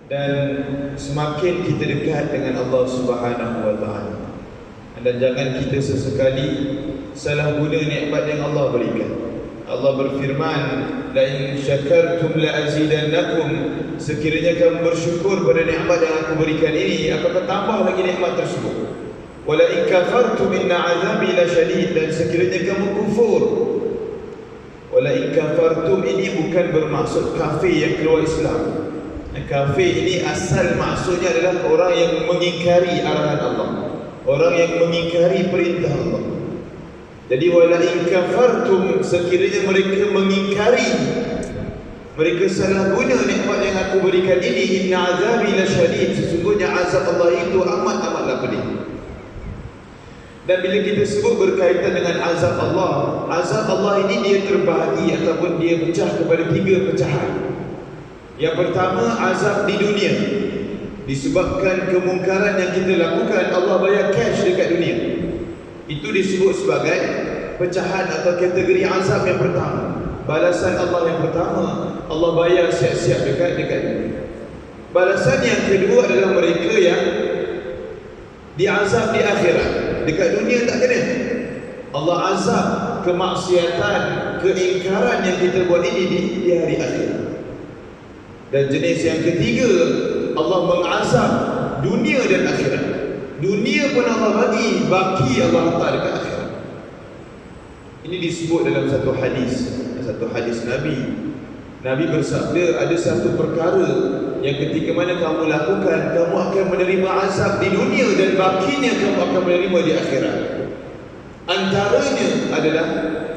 dan semakin kita dekat dengan Allah Subhanahu wa taala. Dan jangan kita sesekali salah guna nikmat yang Allah berikan. Allah berfirman, la in syakartum la azidannakum, sekiranya kamu bersyukur pada nikmat yang aku berikan ini, aku akan tambah lagi nikmat tersebut. Wala in kafartum inna azabi lasyadid, dan sekiranya kamu kufur. Wala in kafartum ini bukan bermaksud kafir yang keluar Islam. Kafir ini asal maksudnya adalah orang yang mengingkari arahan Allah, orang yang mengingkari perintah Allah. Jadi wala in kafartum, sekiranya mereka mengingkari, mereka salah guna nikmat yang aku berikan ini, inna azabi lasyadid, sesungguhnya azab Allah itu amat-amatlah pedih. Dan bila kita sebut berkaitan dengan azab Allah ini dia terbahagi ataupun dia pecah kepada 3 pecahan. Yang pertama, azab di dunia. Disebabkan kemungkaran yang kita lakukan, Allah bayar cash dekat dunia. Itu disebut sebagai pecahan atau kategori azab yang pertama. Balasan Allah yang pertama, Allah bayar siap-siap dekat dunia. Balasan yang kedua adalah mereka yang diazab di akhirat. Dekat dunia tak kena. Allah azab kemaksiatan, keingkaran yang kita buat ini di hari akhirat. Dan jenis yang ketiga, Allah mengazab dunia dan akhirat. Dunia pun Allah baki Allah letak dekat akhirat. Ini disebut dalam satu hadis Nabi bersabda, ada satu perkara yang ketika mana kamu lakukan, kamu akan menerima azab di dunia dan bakinya kamu akan menerima di akhirat. Antaranya adalah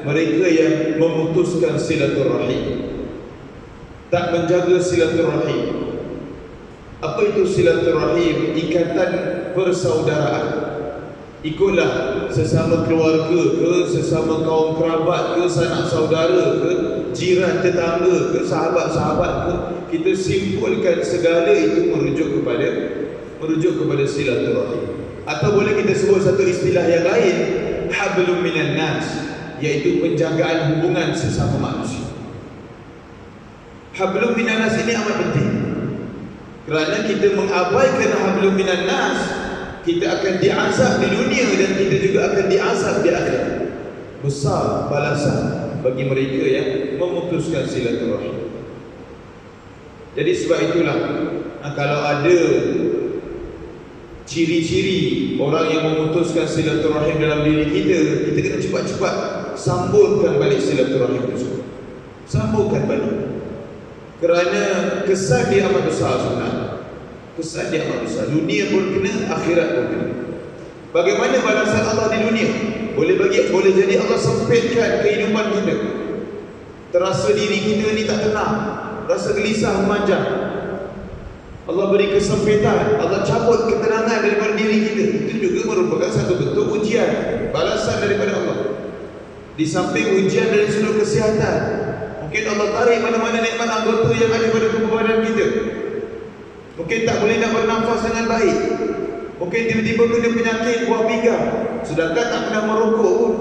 mereka yang memutuskan silaturahim, tak menjaga silaturahim. Apa itu silaturahim? Ikatan persaudaraan. Ikutlah sesama keluarga ke, sesama kaum kerabat ke, sanak saudara ke, jiran tetangga ke, sahabat-sahabat ke, kita simpulkan segala itu merujuk kepada silaturahim. Atau boleh kita sebut satu istilah yang lain, hablum minan nas, iaitu penjagaan hubungan sesama manusia. Hablum minan nas ini amat penting. Kerana kita mengabaikan hablum minan nas, kita akan diazab di dunia dan kita juga akan diazab di akhirat. Besar balasan bagi mereka yang memutuskan silaturahim. Jadi sebab itulah, kalau ada ciri-ciri orang yang memutuskan silaturahim dalam diri kita, kita kena cepat-cepat sambungkan balik silaturahim tersebut. Sambungkan balik. Kerana kesan dia amat besar sebenarnya. Kesan dia amat besar. Dunia pun kena, akhirat pun kena. Bagaimana balasan Allah di dunia? Boleh jadi Allah sempitkan kehidupan kita. Terasa diri kita ni tak tenang, rasa gelisah, memanjang. Allah beri kesempitan, Allah cabut ketenangan daripada diri kita. Itu juga merupakan satu bentuk ujian, balasan daripada Allah. Di samping ujian dari sudut kesihatan, mungkin Allah tarik mana-mana nikmat anggota yang ada pada tubuh badan kita. Mungkin tak boleh nak bernafas dengan baik. Mungkin tiba-tiba kena penyakit buah pinggang, sedangkan tak pernah merokok pun,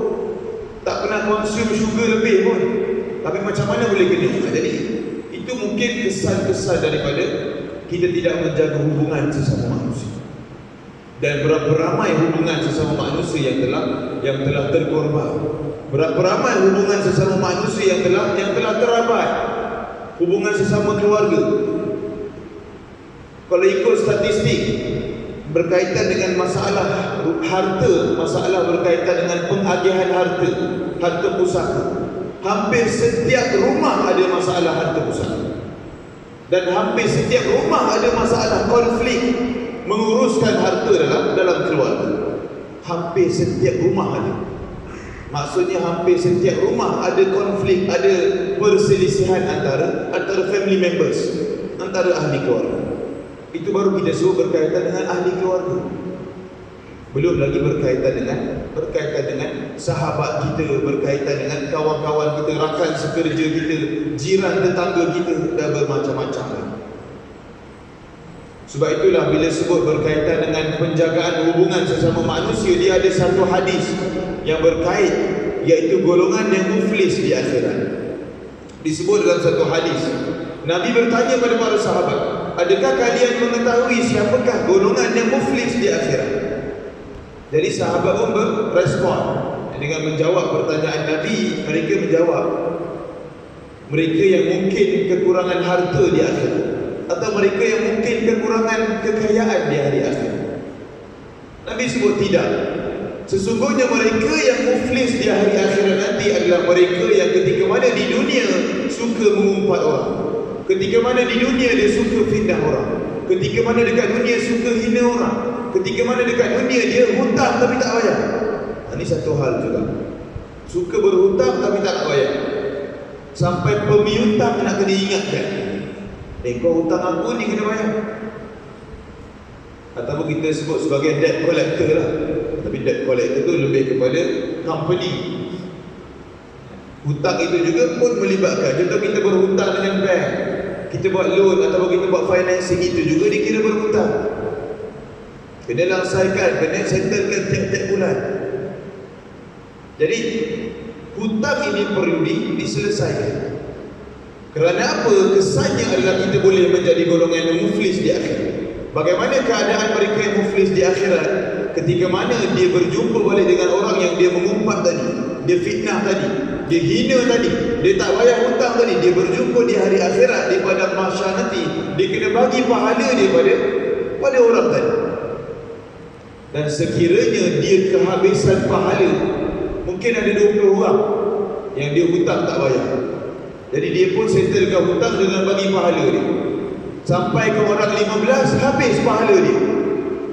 tak pernah konsum sugar lebih pun, tapi macam mana boleh kena? Jadi itu mungkin kesan-kesan daripada kita tidak menjaga hubungan sesama manusia. Dan berapa ramai hubungan sesama manusia yang telah terkorban. Berapa ramai hubungan sesama manusia yang telah terabai. Hubungan sesama keluarga. Kalau ikut statistik berkaitan dengan masalah harta, masalah berkaitan dengan pengagihan harta pusaka, hampir setiap rumah ada masalah harta pusaka. Dan hampir setiap rumah ada masalah konflik menguruskan harta dalam keluarga. Hampir setiap rumah ada. Maksudnya hampir setiap rumah ada konflik, ada perselisihan antara family members, antara ahli keluarga. Itu baru kita sebut berkaitan dengan ahli keluarga. Belum lagi berkaitan dengan sahabat kita, berkaitan dengan kawan-kawan kita, rakan sekerja kita, jiran tetangga kita, dan bermacam-macam lagi. Sebab itulah bila sebut berkaitan dengan penjagaan hubungan sesama manusia, dia ada satu hadis yang berkait, iaitu golongan yang muflis di akhirat. Disebut dalam satu hadis, Nabi bertanya pada para sahabat, adakah kalian mengetahui siapakah golongan yang muflis di akhirat? Jadi sahabat pun berespon dengan menjawab pertanyaan Nabi. Mereka menjawab, mereka yang mungkin kekurangan harta di akhirat, atau mereka yang mungkin kekurangan kekayaan di hari akhirat. Nabi sebut tidak. Sesungguhnya mereka yang muflis di hari akhirat nanti adalah mereka yang ketika mana di dunia suka mengumpat orang, ketika mana di dunia dia suka fitnah orang, ketika mana dekat dunia suka hina orang, ketika mana dekat dunia dia hutang tapi tak bayar. Ini satu hal juga. Suka berhutang tapi tak nak bayar. Sampai pemiutang nak kena ingatkan, kau hutang aku ni kena bayar. Ataupun kita sebut sebagai debt collector lah. Tapi debt collector tu lebih kepada company. Hutang itu juga pun melibatkan. Contoh kita berhutang dengan bank, kita buat loan ataupun kita buat financing, itu juga dikira berhutang. Kena langsaikan, kena settlekan tiap-tiap bulan. Jadi hutang ini perlu diselesaikan. Kerana apa? Kesannya adalah kita boleh menjadi golongan yang muflis di akhirat. Bagaimana keadaan mereka yang muflis di akhirat? Ketika mana dia berjumpa balik dengan orang yang dia mengumpat tadi, dia fitnah tadi, dia hina tadi, dia tak bayar hutang tadi, dia berjumpa di hari akhirat, di padang mahsyar nanti, dia kena bagi pahala dia pada orang tadi. Dan sekiranya dia kehabisan pahala, mungkin ada 20 orang yang dia hutang tak bayar, jadi dia pun settlekan hutang dengan bagi pahala dia. Sampai ke orang 15, habis pahala dia.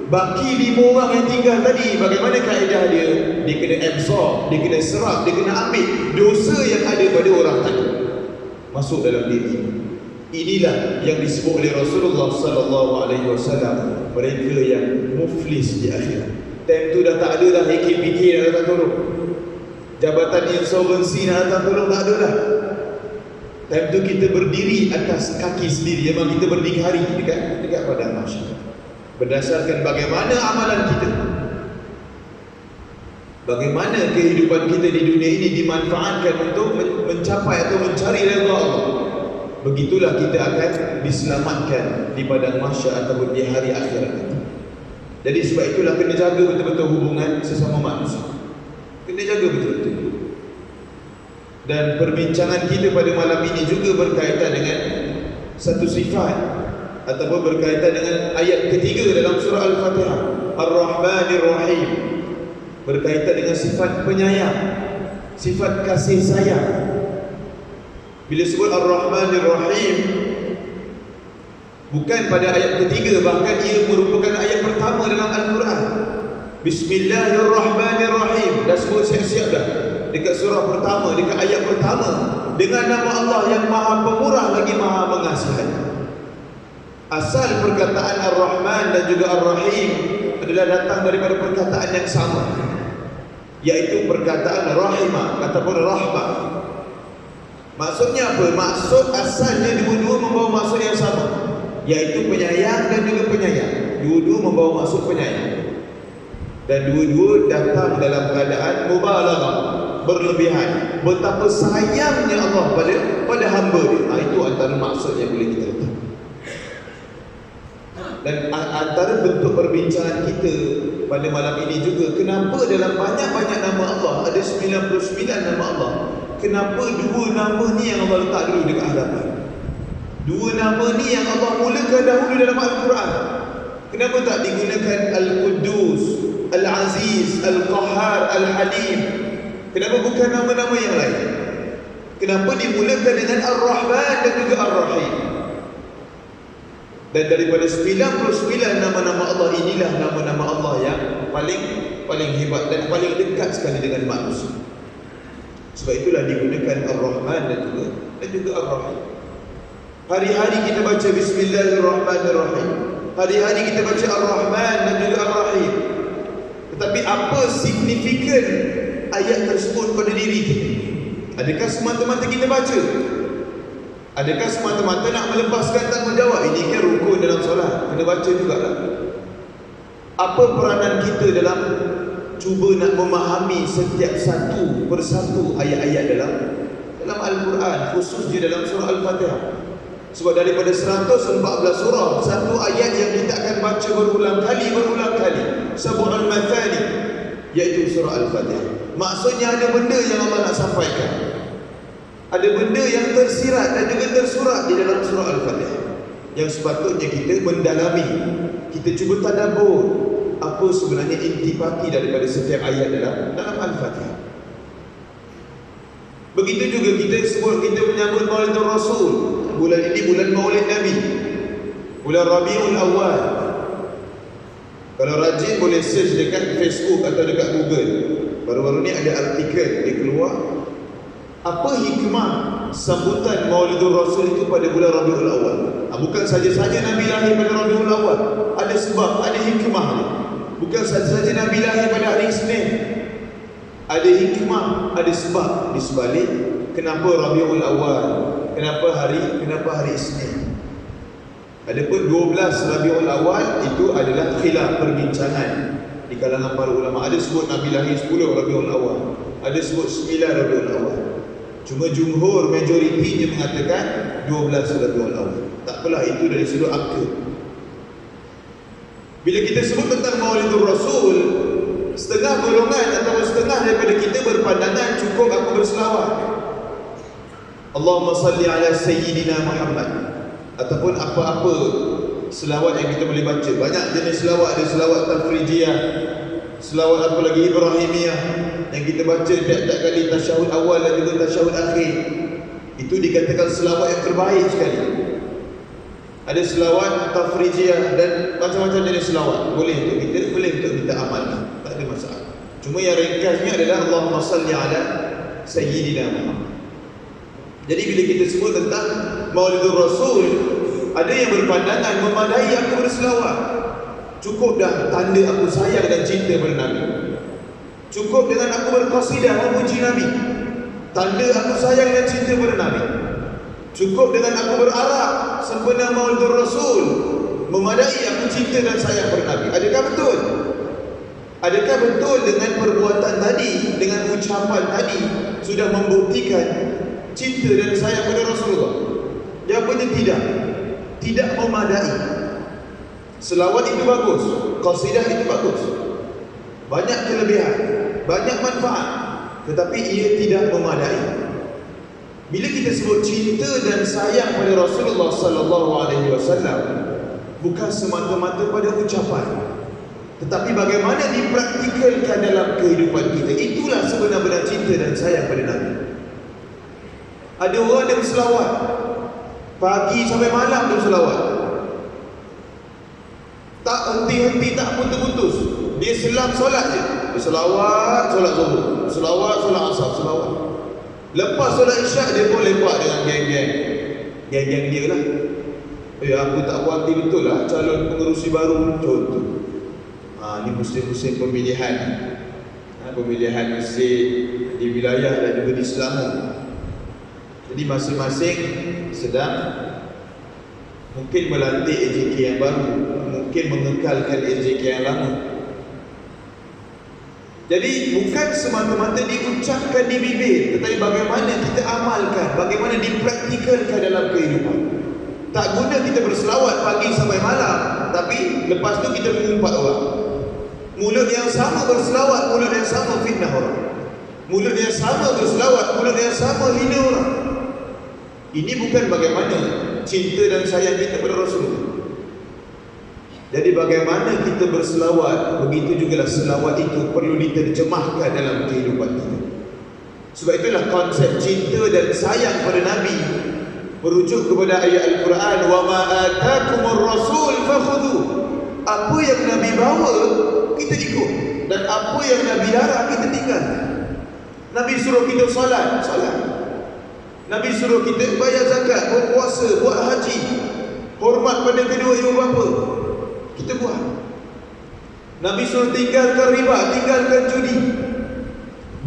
Baki 5 orang yang tinggal tadi, bagaimana kaedah dia? Dia kena absorb, dia kena serap, dia kena ambil dosa yang ada pada orang tadi, masuk dalam diri. Inilah yang disebut oleh Rasulullah sallallahu alaihi wasallam, mereka yang muflis di akhirat. Time tu dah tak ada dah HKPK nak datang tolong, Jabatan Insolvensi nak datang tolong, tak ada dah. Time tu kita berdiri atas kaki sendiri. Memang kita berdikari dekat padang mahsyar, berdasarkan bagaimana amalan kita, bagaimana kehidupan kita di dunia ini dimanfaatkan untuk mencapai atau mencari redha Allah. Begitulah kita akan diselamatkan di padang mahsyar ataupun di hari akhirat nanti. Jadi sebab itulah kena jaga betul-betul hubungan sesama manusia, kena jaga betul-betul. Dan perbincangan kita pada malam ini juga berkaitan dengan satu sifat ataupun berkaitan dengan ayat ketiga dalam surah Al-Fatihah, Ar-Rahmanir Rahim, berkaitan dengan sifat penyayang, sifat kasih sayang. Bila sebut Ar-Rahmanir Rahim, bukan pada ayat ketiga, bahkan ia merupakan ayat pertama dalam Al-Quran. Bismillahirrahmanirrahim, dah sebut siap-siap dah dekat surah pertama, dekat ayat pertama, dengan nama Allah yang maha pemurah lagi maha mengasihani. Asal perkataan Ar-Rahman dan juga Ar-Rahim adalah datang daripada perkataan yang sama, yaitu perkataan rahimah ataupun rahmah. Maksudnya apa? Maksud asalnya dua-dua membawa maksud yang sama, yaitu penyayang dan juga penyayang. Dua-dua membawa maksud penyayang, dan dua-dua datang dalam keadaan mubalaghah, berlebihan, betapa sayangnya Allah pada hamba dia. Itu antara maksud yang boleh kita letak. Dan antara bentuk perbincangan kita pada malam ini juga, kenapa dalam banyak-banyak nama Allah, ada 99 nama Allah, kenapa dua nama ni yang Allah letak dulu dekat hadapan? Dua nama ni yang Allah mulakan dahulu dalam Al-Quran. Kenapa tak digunakan Al-Quddus, Al-Aziz, Al-Qahhar, Al-Halim? Kenapa bukan nama-nama yang lain? Kenapa dimulakan dengan Ar-Rahman dan juga Ar-Rahim? Dan daripada 99 nama-nama Allah, inilah nama-nama Allah yang paling hebat dan paling dekat sekali dengan manusia. Sebab itulah digunakan Ar-Rahman dan juga Ar-Rahim. Hari-hari kita baca Bismillahirrahmanirrahim, hari-hari kita baca Ar-Rahman dan juga Ar-Rahim. Tetapi apa signifikan ayat tersebut pada diri kita? Adakah semata-mata kita baca? Adakah semata-mata nak melepaskan tanggungjawab? Ini kan rukun dalam solat, kena baca jugalah. Apa peranan kita dalam cuba nak memahami setiap satu persatu ayat-ayat dalam Al-Quran, khususnya dalam surah Al-Fatihah? Sebab daripada 114 surah, satu ayat yang kita akan baca berulang kali, Sab'ul Mathani, iaitu surah Al-Fatihah. Maksudnya ada benda yang Allah nak sampaikan, ada benda yang tersirat dan juga tersurat di dalam surah Al-Fatihah, yang sepatutnya kita mendalami, kita cuba tadabbur apa sebenarnya intipati daripada setiap ayat dalam Al-Fatihah. Begitu juga kita menyambut Maulid Rasul. Bulan ini bulan Maulid Nabi, bulan Rabiul Awal. Kalau rajin boleh search dekat Facebook atau dekat Google. Baru-baru ni ada artikel dia keluar, apa hikmah sambutan Maulidul Rasul itu pada bulan Rabiul Awal. Bukan saja-saja Nabi lahir pada Rabiul Awal, ada sebab, ada hikmah dia. Bukan saja-saja Nabi lahir pada hari Isnin, ada hikmah, ada sebab di sebalik kenapa Rabiul Awal, kenapa hari Isnin. Adapun 12 Rabiul Awal itu adalah khilaf, perbincangan di kalangan para ulama. Ada sebut Nabi lahir 10 Rabiul Awal, ada sebut 9 Rabiul Awal. Cuma jumhur, majoritinya mengatakan 12 Rabiul Awal. Tak apalah, itu dari sudut angka. Bila kita sebut tentang Maulidul Rasul, setengah golongan atau setengah daripada kita berpandangan cukup aku berselawat, Allahumma salli ala Sayyidina Muhammad, ataupun apa-apa selawat yang kita boleh baca. Banyak jenis selawat, ada selawat tafrijiyah, selawat apa lagi, Ibrahimiyah, yang kita baca tiap-tiap kali tasyahud awal dan juga tasyahud akhir. Itu dikatakan selawat yang terbaik sekali. Ada selawat tafrijiyah dan macam-macam jenis selawat. Boleh untuk kita amalkan, tak ada masalah. Cuma yang ringkasnya adalah Allahumma salli ala Sayyidina Muhammad. Jadi bila kita sebut tentang Maulidul Rasul, ada yang berpandangan memadai aku berselawat. Cukup dah tanda aku sayang dan cinta pada Nabi. Cukup dengan aku berqasidah memuji Nabi, tanda aku sayang dan cinta pada Nabi. Cukup dengan aku berarak sempena Maulidul Rasul, memadai aku cinta dan sayang pada Nabi. Adakah betul? Adakah betul dengan perbuatan tadi, dengan ucapan tadi sudah membuktikan cinta dan sayang pada Rasulullah? Jawapannya tidak. Tidak memadai. Selawat itu bagus, qasidah itu bagus, banyak kelebihan, banyak manfaat, tetapi ia tidak memadai. Bila kita sebut cinta dan sayang pada Rasulullah sallallahu alaihi wasallam, bukan semata-mata pada ucapan, tetapi bagaimana dipraktikalkan dalam kehidupan kita. Itulah sebenar-benar cinta dan sayang pada Nabi. Ada orang yang berselawat pagi sampai malam, berselawat, tak henti-henti, tak putus-putus. Dia selang solat je, dia selawat, solat zuhur, selawat, solat asar, selawat. Lepas solat isyak dia pun lepak dengan geng-geng dia lah. Aku tak puas hati betul lah calon pengerusi baru, contoh. Ni musim-musim pemilihan, pemilihan masjid di wilayah dan juga di Selangor. Jadi masing-masing sedang mungkin melantik AJK yang baru, mungkin mengekalkan AJK yang lama. Jadi bukan semata-mata diucapkan di bibir, tetapi bagaimana kita amalkan, bagaimana dipraktikalkan dalam kehidupan. Tak guna kita berselawat pagi sampai malam, tapi lepas tu kita mengumpat orang. Mulut yang sama berselawat, mulut yang sama fitnah orang. Mulut yang sama berselawat, mulut yang sama hina orang. Ini bukan bagaimana cinta dan sayang kita pada Rasulullah. Jadi bagaimana kita berselawat, begitu jugalah selawat itu perlu diterjemahkan dalam kehidupan kita. Sebab itulah konsep cinta dan sayang pada Nabi merujuk kepada ayat Al-Quran, wa ma atakumur rasul fakhudhu. Apa yang Nabi bawa kita ikut, dan apa yang Nabi larang kita tinggal. Nabi suruh kita solat, solat. Nabi suruh kita bayar zakat, berpuasa, buat haji, hormat pada kedua ibu bapa, kita buat. Nabi suruh tinggalkan riba, tinggalkan judi,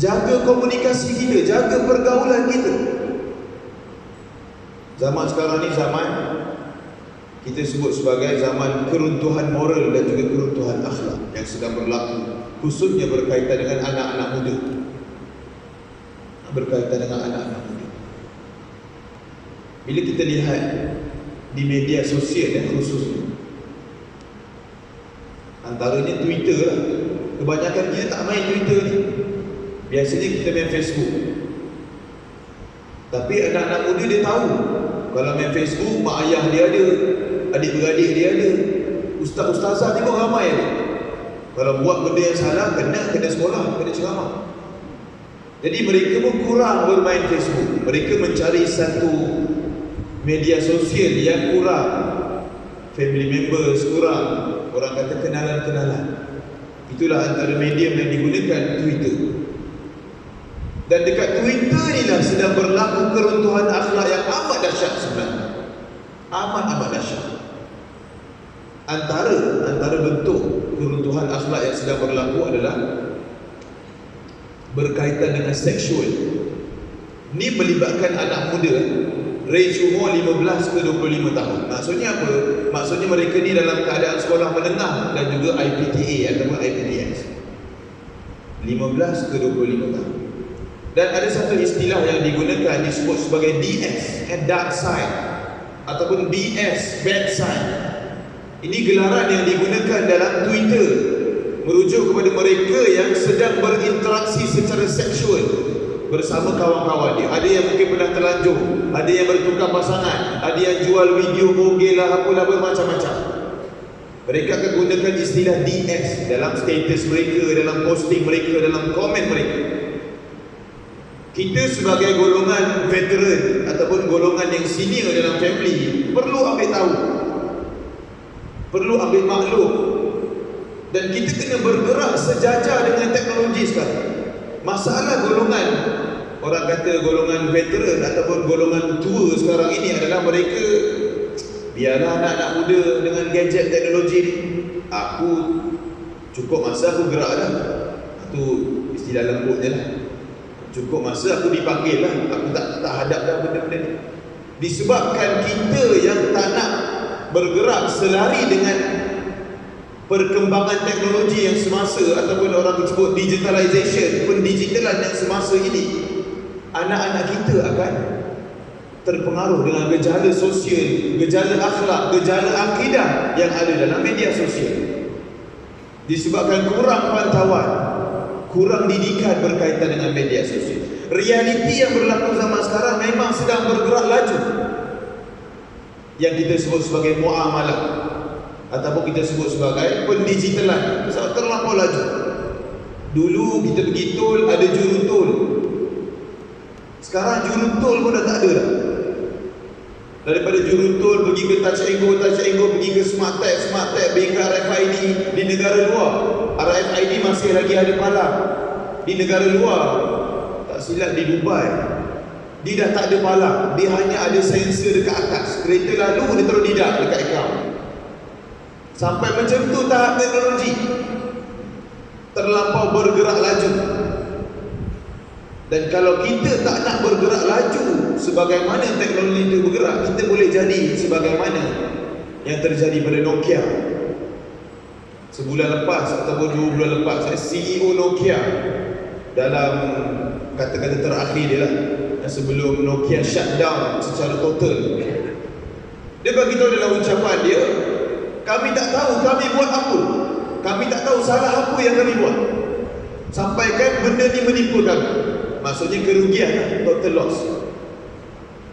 jaga komunikasi kita, jaga pergaulan kita. Zaman sekarang ni zaman kita sebut sebagai zaman keruntuhan moral dan juga keruntuhan akhlak yang sedang berlaku, khususnya berkaitan dengan anak-anak muda. Berkaitan dengan anak-anak muda. Bila kita lihat di media sosial khususnya. Antaranya Twitter lah. Kebanyakan kita tak main Twitter ni. Biasanya kita main Facebook. Tapi anak-anak muda dia tahu kalau main Facebook, mak ayah dia ada, adik-beradik dia ada, ustaz-ustazah ni pun ramai ada. Kalau buat benda yang salah, kena sekolah, kena ceramah. Jadi mereka pun kurang bermain Facebook. Mereka mencari satu media sosial yang kurang, family members kurang, orang kata kenalan-kenalan. Itulah antara medium yang digunakan, Twitter. Dan dekat Twitter inilah sedang berlaku keruntuhan akhlak yang amat dahsyat sebenarnya. Amat dahsyat. Antara bentuk keruntuhan akhlak yang sedang berlaku adalah berkaitan dengan seksual. Ini melibatkan anak muda, range umur 15 ke 25 tahun. Maksudnya apa? Maksudnya mereka ni dalam keadaan sekolah menengah dan juga IPTA ataupun IPTS. 15 ke 25 tahun. Dan ada satu istilah yang digunakan disebut sebagai DS, dark side, ataupun BS, bad side. Ini gelaran yang digunakan dalam Twitter merujuk kepada mereka yang sedang berinteraksi secara seksual bersama kawan-kawan dia. Ada yang mungkin pernah terlanjur, ada yang bertukar pasangan, ada yang jual video bogel lah, apalah, bermacam-macam. Mereka akan gunakan istilah DS dalam status mereka, dalam posting mereka, dalam komen mereka. Kita sebagai golongan veteran ataupun golongan yang senior dalam family perlu ambil tahu, perlu ambil maklum, dan kita kena bergerak sejajar dengan teknologi sekarang. Masalah golongan, orang kata golongan veteran ataupun golongan tua sekarang ini adalah mereka, biarlah anak-anak muda dengan gadget teknologi ni, aku cukup masa aku gerak dah. Itu istilah lembutnya lah. Cukup masa aku dipanggil lah, aku tak hadap dah benda-benda ni. Disebabkan kita yang tak nak bergerak selari dengan perkembangan teknologi yang semasa, ataupun orang sebut digitalization, pendigitalan yang semasa ini, anak-anak kita akan terpengaruh dengan gejala sosial, gejala akhlak, gejala akidah yang ada dalam media sosial. Disebabkan kurang pantauan, kurang didikan berkaitan dengan media sosial. Realiti yang berlaku zaman sekarang memang sedang bergerak laju, yang kita sebut sebagai muamalah ataupun kita sebut sebagai pendigitalan. Sebab terlampau laju. Dulu kita pergi tol, ada jurutol. Sekarang jurutol pun dah tak ada dah. Daripada jurutol pergi ke touch and go, pergi ke smart tag, bengkel RFID di negara luar. RFID masih lagi ada palang. Di negara luar, tak silap di Dubai, dia dah tak ada palang, dia hanya ada sensor dekat atas. Kereta lalu dia terus didak dekat akaun. Sampai macam tu tahap teknologi terlampau bergerak laju. Dan kalau kita tak nak bergerak laju sebagaimana teknologi itu bergerak, kita boleh jadi sebagaimana yang terjadi pada Nokia. Sebulan lepas ataupun 2 bulan lepas, CEO Nokia dalam kata-kata terakhir dia lah, sebelum Nokia shutdown secara total, dia bagi tahu dalam ucapan dia, kami tak tahu kami buat apa, kami tak tahu salah apa yang kami buat, sampaikan benda ni menipu kami. Maksudnya kerugian, total loss.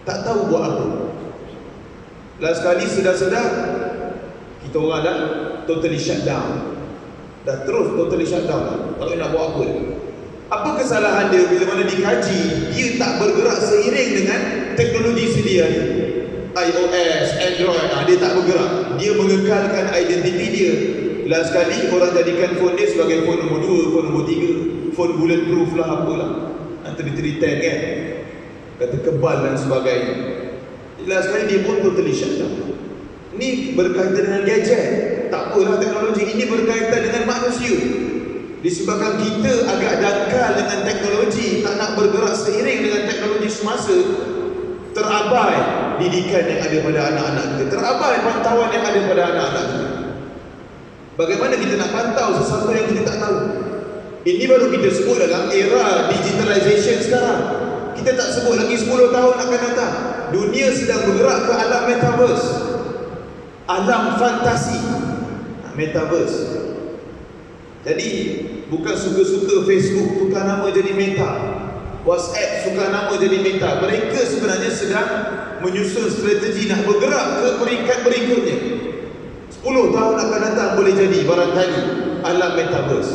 Tak tahu buat apa. Last kali sedar-sedar, kita orang dah totally shutdown. Dah terus totally shutdown. Tak tahu nak buat apa. Apa kesalahan dia bila mana dikaji, dia tak bergerak seiring dengan teknologi sedia ni. iOS, Android, dia tak bergerak. Dia mengekalkan identiti dia. Last kali orang jadikan phone dia sebagai phone nombor 2, phone nombor 3, phone bulletproof lah, apalah, 3310 kan, kata kebal dan sebagainya. Last kali dia pun totally shutdown. Ini berkaitan dengan gadget. Tak apalah teknologi, ini berkaitan dengan manusia. Disebabkan kita agak dangkal dengan teknologi, tak nak bergerak seiring dengan teknologi semasa, terabai didikan yang ada pada anak-anak kita, terabai pantauan yang ada pada anak-anak kita. Bagaimana kita nak pantau sesuatu yang kita tak tahu? Ini baru kita sebut dalam era digitalization sekarang. Kita tak sebut lagi 10 tahun akan datang. Dunia sedang bergerak ke alam metaverse. alam fantasi, metaverse. Jadi bukan suka-suka Facebook tukar nama jadi Meta, WhatsApp tukar nama jadi Meta. Mereka sebenarnya sedang menyusun strategi nak bergerak ke peringkat berikutnya. 10 tahun akan datang boleh jadi barangkali alam metaverse,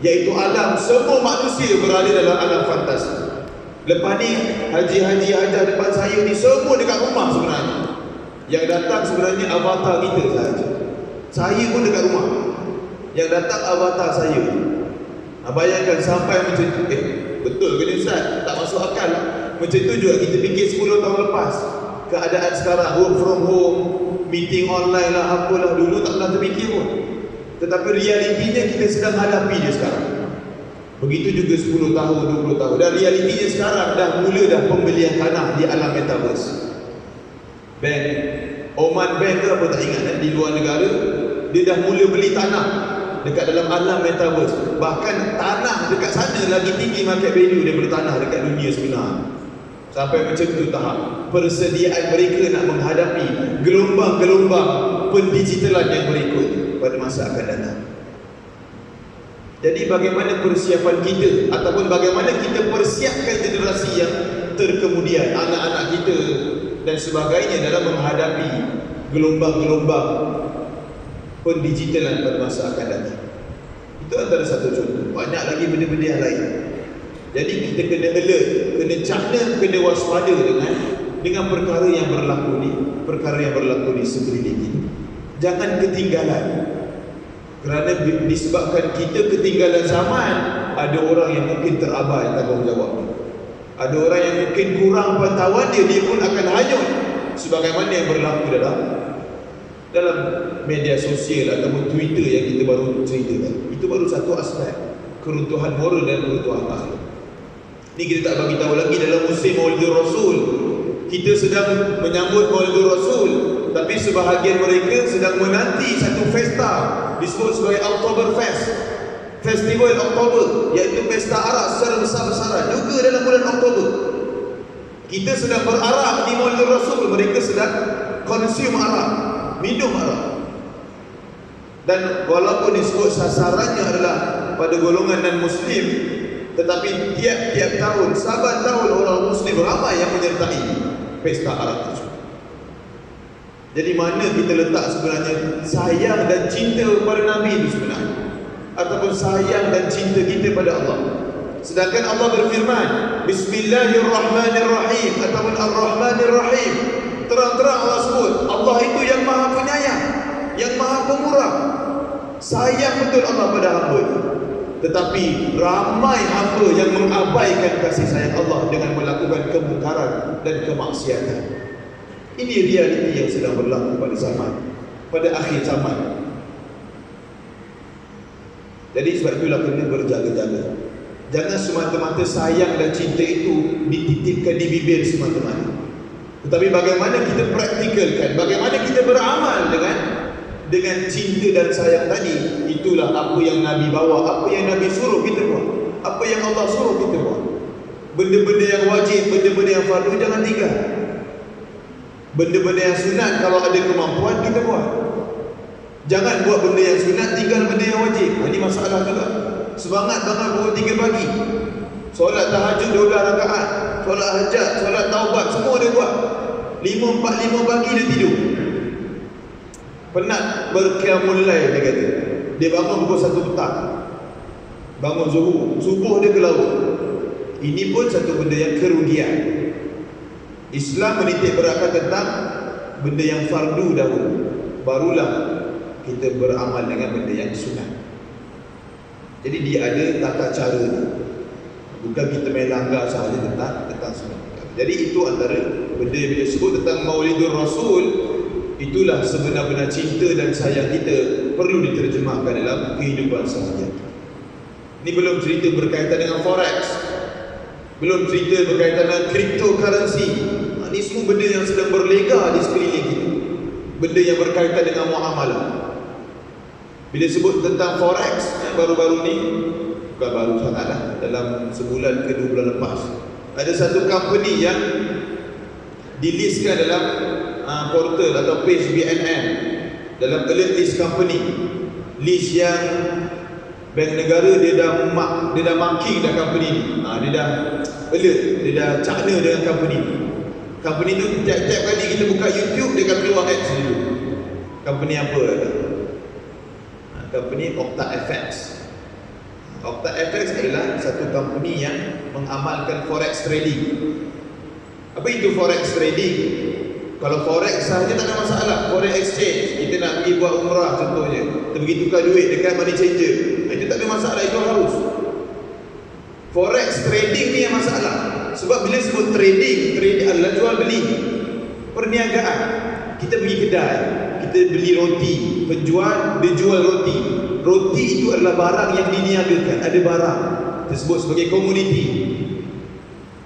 iaitu alam semua manusia berada dalam alam fantasi. Lepas ni haji-haji hajar depan saya ni semua dekat rumah sebenarnya. Yang datang sebenarnya avatar kita sahaja. Saya pun dekat rumah, yang datang avatar saya. Bayangkan sampai macam tu. Betul ke ni Ustaz? Tak masuk akal lah. Macam tu juga kita fikir 10 tahun lepas. Keadaan sekarang work from home, meeting online lah, apalah. Dulu tak pernah terfikir pun. Tetapi realitinya kita sedang hadapi dia sekarang. Begitu juga 10 tahun, 20 tahun. Dan realitinya sekarang dah mula dah pembelian tanah di alam metaverse. Bank Oman Bank ke apa tak ingat di luar negara, dia dah mula beli tanah dekat dalam alam metaverse. Bahkan tanah dekat sana lagi tinggi market value daripada tanah dekat dunia sebenar. Sampai macam tu tahap persediaan mereka nak menghadapi gelombang-gelombang pendigitalan yang berikut pada masa akan datang. Jadi bagaimana persiapan kita, ataupun bagaimana kita persiapkan generasi yang terkemudian, anak-anak kita dan sebagainya dalam menghadapi gelombang-gelombang pendigitalan pada masa akan datang. Itu antara satu contoh. Banyak lagi benda-benda yang lain. Jadi kita kena alert, kena cakna, kena waspada dengan perkara yang berlaku di sekeliling kita. Jangan ketinggalan. Kerana disebabkan kita ketinggalan zaman, ada orang yang mungkin terabai tanggungjawab. Ada orang yang mungkin kurang pengetahuan dia pun akan hanyut sebagaimana yang berlaku dalam media sosial ataupun Twitter yang kita baru ceritakan. Itu baru satu aspek keruntuhan moral dan keruntuhan akhlak. Ini kita tak bagi tahu lagi dalam musim Maulidur Rasul. Kita sedang menyambut Maulidur Rasul, tapi sebahagian mereka sedang menanti satu pesta disebut sebagai Oktoberfest, Festival Oktober, iaitu pesta arak secara besar-besaran juga dalam bulan Oktober. Kita sedang berarak di Maulidur Rasul, mereka sedang konsum arak, minum arak. Dan walaupun disebut sasarannya adalah pada golongan non-Muslim, tetapi tiap-tiap tahun, saban tahun orang Muslim ramai yang menyertai pesta arak tersebut. Jadi mana kita letak sebenarnya sayang dan cinta kepada Nabi itu sebenarnya, ataupun sayang dan cinta kita pada Allah? Sedangkan Allah berfirman Bismillahirrahmanirrahim ataupun Ar-Rahmanirrahim. Terang-terang Allah sebut Allah itu yang maha penyayang, yang maha pemurah. Sayang betul Allah pada hamba. Tetapi ramai hamba yang mengabaikan kasih sayang Allah dengan melakukan kemungkaran dan kemaksiatan. Ini realiti yang sedang berlaku pada zaman, pada akhir zaman. Jadi sebab itulah kena berjaga-jaga. Jangan semata-mata sayang dan cinta itu dititipkan di bibir semata-mata. Tetapi bagaimana kita praktikalkan, bagaimana kita beramal dengan cinta dan sayang tadi. Itulah apa yang Nabi bawa, apa yang Nabi suruh kita buat, apa yang Allah suruh kita buat. Benda-benda yang wajib, benda-benda yang fardu jangan tinggal. Benda-benda yang sunat kalau ada kemampuan kita buat. Jangan buat benda yang sunat, tinggal benda yang wajib. Ini masalah juga. Semangat bangun pukul 3 pagi, solat tahajud 12 rakaat, solat hajat, solat taubat, semua dia buat. 5:45 pagi dia tidur. Penat berqiyamul lail dia kata. Dia bangun pukul 1 petang, bangun zuhur, subuh dia ke laut. Ini pun satu benda yang kerugian. Islam menitik beratkan tentang benda yang fardu dahulu, barulah kita beramal dengan benda yang sunat. Jadi dia ada tata cara, bukan kita main langgar sahaja tentang sunat. Jadi itu antara benda yang dia sebut tentang Maulidur Rasul. Itulah sebenar-benar cinta dan sayang kita perlu diterjemahkan dalam kehidupan seharian. Ini belum cerita berkaitan dengan forex, belum cerita berkaitan dengan cryptocurrency. Ini semua benda yang sedang berlega di sekeliling kita, benda yang berkaitan dengan muamalah. Bila sebut tentang forex baru-baru ni, bukan baru sangatlah, dalam sebulan ke 2 bulan lepas, ada satu company yang dilistkan dalam portal atau page BNN dalam alert list company, list yang bank negara dia dah marking dah company ni. Dia dah alert, dia dah cakna dengan company ni. Company tu tiap-tiap kali kita buka YouTube dia akan keluar ads dulu. Company apa ada? Company OctaFX. OctaFX adalah satu company yang mengamalkan forex trading. Apa itu forex trading? Kalau forex sahaja tak ada masalah. Forex exchange, kita nak pergi buat umrah contohnya, kita pergi tukar duit dekat money changer, itu tak ada masalah, itu harus. Forex trading ni yang masalah. Sebab bila sebut trading adalah jual beli, perniagaan. Kita pergi kedai, kita beli roti, penjual dia jual roti. Roti itu adalah barang yang diniagakan, ada barang tersebut sebagai komoditi.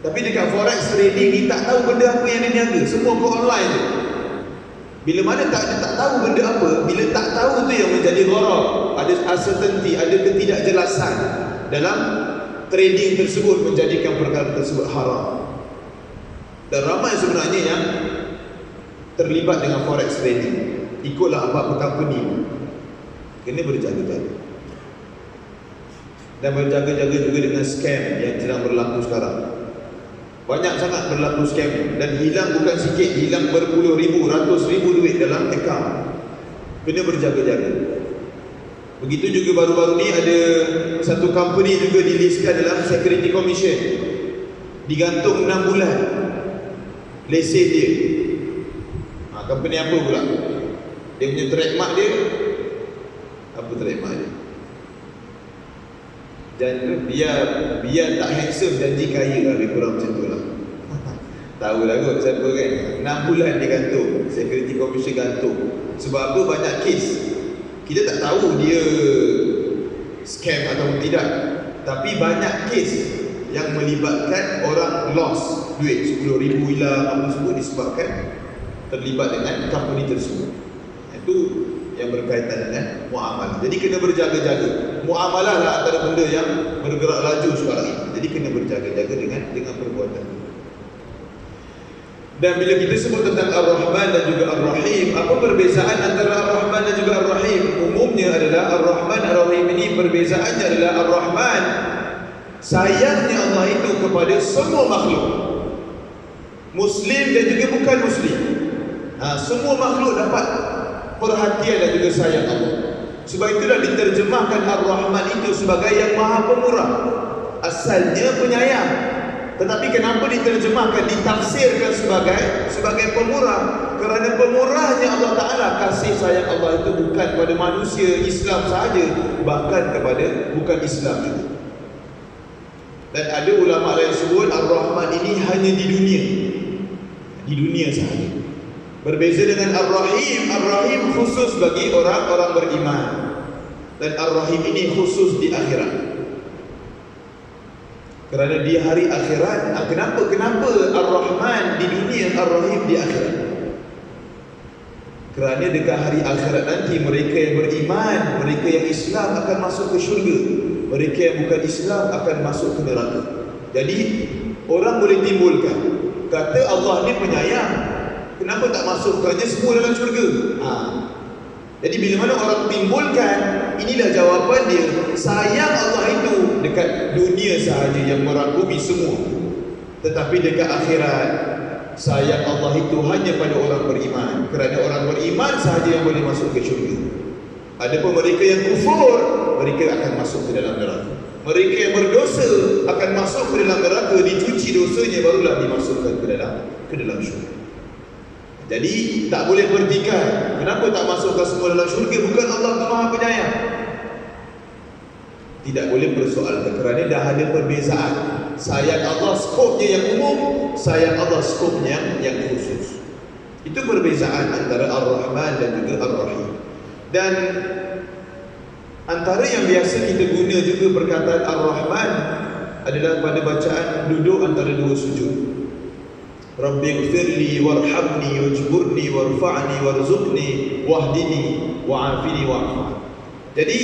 Tapi dekat forex trading ni tak tahu benda apa yang diniaga, semua go online je. Bila mana tak tahu benda apa, bila tak tahu tu yang menjadi gharar, ada uncertainty, ada ketidakjelasan dalam trading tersebut, menjadikan perkara tersebut haram. Dan ramai sebenarnya yang terlibat dengan forex trading. Ikutlah apa company, kena berjaga-jaga. Dan berjaga-jaga juga dengan scam yang sedang berlaku sekarang. Banyak sangat berlaku scam, dan hilang bukan sikit, hilang berpuluh ribu, ratus ribu duit dalam akaun. Kena berjaga-jaga. Begitu juga baru-baru ni ada satu company juga diliskan dalam Security Commission, digantung 6 bulan lesen dia. Company apa pula? Dia punya trademark dia apa trademark dia? Dan biar tak handsome, janji kaya lah, lebih kurang macam tu lah. Tahu lah kot siapa kan. 6 bulan dia gantung, Security Commission gantung. Sebab apa? Banyak kes. Kita tak tahu dia scam atau tidak, tapi banyak kes yang melibatkan orang loss duit, 10,000 hilang, apa semua disebabkan terlibat dengan company tersebut. Itu yang berkaitan dengan muamalah. Jadi kena berjaga-jaga. Muamalah lah antara benda yang bergerak laju sekarang ini. Jadi kena berjaga-jaga dengan perbuatan. Dan bila kita sebut tentang Ar-Rahman dan juga Ar-Rahim, apa perbezaan antara Ar-Rahman dan juga Ar-Rahim? Umumnya adalah Ar-Rahman, Ar-Rahim ini perbezaannya adalah Ar-Rahman, sayangnya Allah itu kepada semua makhluk, Muslim dan juga bukan Muslim. Semua makhluk dapat perhatian dan juga sayang Allah. Sebab itulah diterjemahkan Ar-Rahman itu sebagai yang maha pemurah. Asalnya penyayang, tetapi kenapa diterjemahkan, ditafsirkan sebagai pemurah? Kerana pemurahnya Allah Ta'ala, kasih sayang Allah itu bukan kepada manusia Islam sahaja, bahkan kepada bukan Islam juga. Dan ada ulama lain sebut Ar-Rahman ini hanya di dunia sahaja. Berbeza dengan Ar-Rahim. Ar-Rahim khusus bagi orang-orang beriman, dan Ar-Rahim ini khusus di akhirat. Kerana di hari akhirat, kenapa Ar-Rahman di dunia, Ar-Rahim di akhirat? Kerana dekat hari akhirat nanti mereka yang beriman, mereka yang Islam akan masuk ke syurga, mereka yang bukan Islam akan masuk ke neraka. Jadi orang boleh timbulkan, kata Allah ni penyayang, kenapa tak masukkannya semua dalam syurga? Jadi bila mana orang timbulkan, inilah jawapan dia. Sayang Allah itu dekat dunia sahaja yang merangkumi semua, tetapi dekat akhirat sayang Allah itu hanya pada orang beriman. Kerana orang beriman sahaja yang boleh masuk ke syurga. Adapun mereka yang kufur, mereka akan masuk ke dalam neraka. Mereka yang berdosa akan masuk ke dalam neraka, dicuci dosanya, barulah dimasukkan ke dalam syurga. Jadi tak boleh pertikaian. Kenapa tak masukkan semua dalam syurga? Bukan Allah tu Maha Penyayang. Tidak boleh persoalkan, kerana dah ada perbezaan. Sayang Allah skopnya yang umum, sayang Allah skopnya yang khusus. Itu perbezaan antara Ar-Rahman dan juga Ar-Rahim. Dan antara yang biasa kita guna juga perkataan Ar-Rahman adalah pada bacaan duduk antara dua sujud. Rabbighfirli warhamni wajburni warfa'ni warzuqni wahdini wa'afini wa'afani. Jadi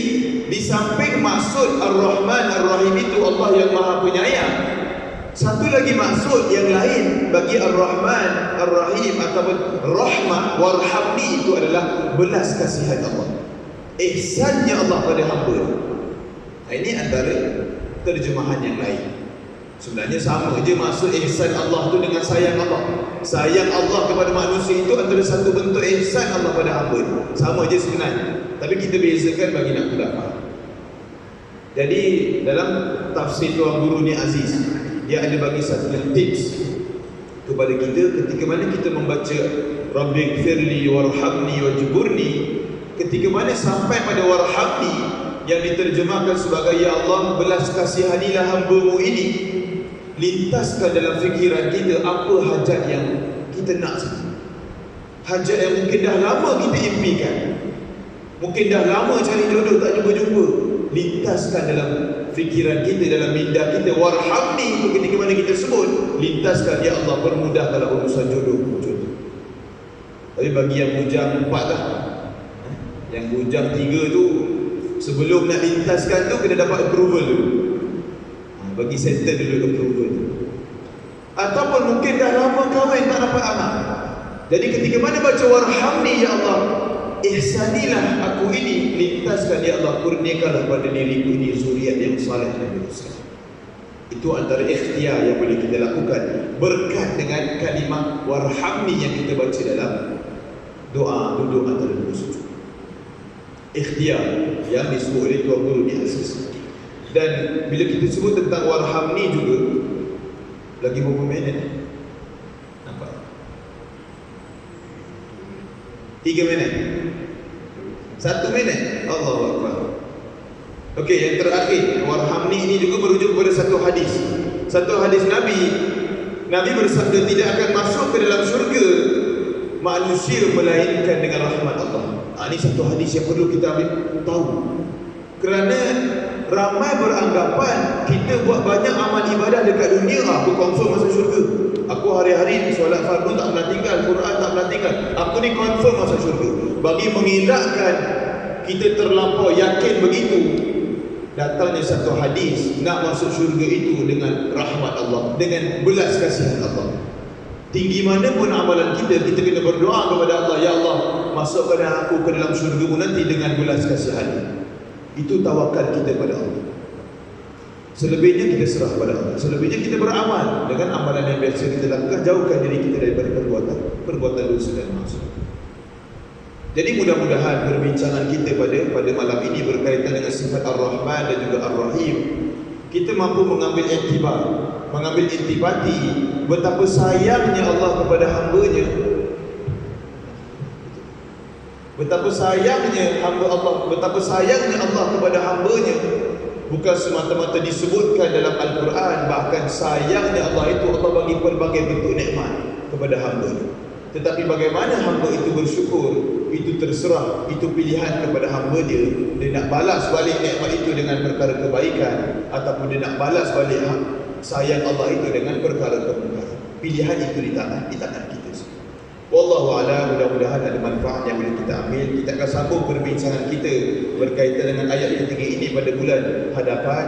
di samping maksud Ar-Rahman Ar-Rahim itu Allah yang Maha Penyayang, Satu lagi maksud yang lain bagi Ar-Rahman, Ar-Rahim ataupun Rahmah, Warhamni itu adalah belas kasihan Allah, ihsannya Allah pada hamba. Ini antara terjemahan yang lain. Sebenarnya sama je maksud ihsan Allah tu dengan sayang Allah. Sayang Allah kepada manusia itu antara satu bentuk ihsan Allah pada hamba. Sama je sebenarnya, tapi kita bezakan bagi nak mudah faham. Jadi dalam tafsir Tuan Guru ni Aziz, dia ada bagi satu tips kepada kita ketika mana kita membaca Rabbighfirli warhamni wajburni. Ketika mana sampai pada warhamni yang diterjemahkan sebagai ya Allah belas kasihanilah hamba-Mu ini, lintaskan dalam fikiran kita apa hajat yang kita nak saja. Hajat yang mungkin dah lama kita impikan, mungkin dah lama cari jodoh tak jumpa-jumpa. Lintaskan dalam fikiran kita, dalam minda kita. Warhamni itu ketika mana kita sebut, lintaskan ya Allah permudahkanlah urusan jodoh. Tapi bagi yang bujang 4 lah, yang bujang 3 tu, sebelum nak lintaskan tu kena dapat approval dulu. Bagi settle dulu approval. Ataupun mungkin dah lama kahwin tak dapat anak. Jadi ketika mana baca warhamni ya Allah, ihsanilah aku ini, lintaskan ya Allah, kurniakanlah pada diriku ini zuriat yang saleh dan berdosa. Itu antara ikhtiar yang boleh kita lakukan berkat dengan kalimah warhamni yang kita baca dalam doa duduk antara dua sujud. Ikhtiar yang disebut oleh Tuan Guru ni Aziz. Dan bila kita sebut tentang warhamni juga, lagi berapa minit? Nampak? 3 minit? 1 minit? Allahu Akbar. Okey, yang terakhir, warhamni ini juga merujuk kepada satu hadis. Satu hadis Nabi bersabda, tidak akan masuk ke dalam syurga manusia melainkan dengan rahmat Allah. Ini satu hadis yang perlu kita ambil tahu. Kerana ramai beranggapan kita buat banyak amal ibadah dekat dunia, aku confirm masuk syurga. Aku hari-hari solat fardu tak pernah tinggal, Quran tak pernah tinggal, aku ni confirm masuk syurga. Bagi mengelakkan kita terlampau yakin begitu, datangnya satu hadis, nak masuk syurga itu dengan rahmat Allah, dengan belas kasihan Allah. Tinggi mana pun amalan kita, kita kena berdoa kepada Allah, ya Allah, masukkan aku ke dalam syurga-Mu nanti dengan belas kasihan. Itu tawakal kita pada Allah. Selebihnya kita serah pada Allah. Selebihnya kita beramal dengan amalan yang biasa kita lakukan. Jauhkan diri kita daripada perbuatan dosa dan maksiat. Jadi mudah-mudahan perbincangan kita pada malam ini berkaitan dengan sifat Ar-Rahman dan juga Ar-Rahim, kita mampu mengambil iktibar, mengambil intipati betapa sayangnya Allah kepada hamba-Nya. Betapa sayangnya hamba Allah, betapa sayangnya Allah kepada hamba-Nya. Bukan semata-mata disebutkan dalam Al-Quran, bahkan sayangnya Allah itu Allah bagi pelbagai bentuk nikmat kepada hamba-Nya. Tetapi bagaimana hamba itu bersyukur, itu terserah, itu pilihan kepada hamba dia. Dia nak balas balik nikmat itu dengan perkara kebaikan, ataupun dia nak balas balik sayang Allah itu dengan perkara kemungkaran. Pilihan itu di tangan kita. Wallahu a'lam. Mudah-mudahan ada manfaat yang boleh kita ambil. Kita akan sambung perbincangan kita berkaitan dengan ayat yang tinggi ini pada bulan hadapan.